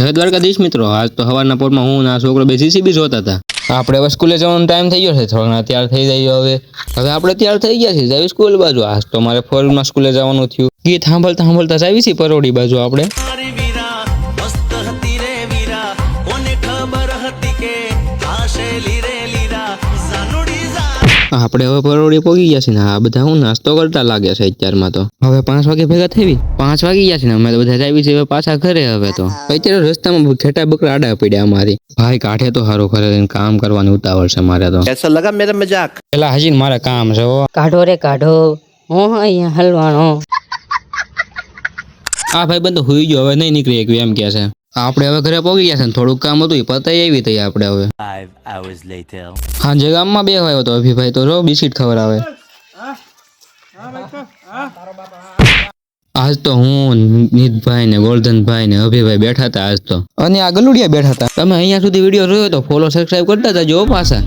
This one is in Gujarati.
જય દ્વારકાધીશ મિત્રો, આજ તો સવારના પોરમાં હું ના છોકરો બે જીસીબી જોતા હતા. આપણે હવે સ્કૂલે જવાનો ટાઈમ થઈ ગયો છે, થોડા તૈયાર થઈ જાય. હવે આપણે તૈયાર થઈ ગયા છીએ, જઈ સ્કૂલ બાજુ. આજ તો મારે ફોરમાં સ્કૂલે જવાનું થયું. ગીત સાંભળતા સાંભળતા જાવી છીએ પરોડી બાજુ આપણે. આપણે હવે પરોડી પહોંચી ગયા છીએ ને આ બધા હું નાસ્તો કરતા લાગે છે અત્યારમાં. તો હવે 5 વાગે ભેગા થઈ 5 વાગી ગયા છે ને અમે તો બધા આવી છીએ પાછા ઘરે. હવે તો અત્યારે રસ્તામાં ઘેટા બકરા આડા પડ્યા અમારી. ભાઈ કાઢે તો સારું ઘરે કામ કરવાની ઉતાવળ છે મારે તો. कैसा लगा मेरा मजाक? પેલા હજી મારે કામ છે. કાઢો રે કાઢો, હું અહીંયા હલવાણો. આ ભાઈ બંધ હુઈ ગયો, હવે નહીં નીકળી એક એમ કે છે. આપણે હવે ઘરે પહોંચી ગયા છે ને થોડુંક કામ હતું એ પતાઈ આવી થઈ આપણે હવે. 5 hours later. સાંજે ગામમાં બેહવાયો તો અભિભાઈ તો જો બિસ્કિટ ખવડાવે. આજ તો હું નીતભાઈ ને ગોરધનભાઈ ને અભિભાઈ બેઠા હતા આજ તો, અને આ ગલુડિયા બેઠા હતા. તમે અહીંયા સુધી વિડીયો જોયો તો ફોલો સબસ્ક્રાઇબ કરતા જજો પાછા.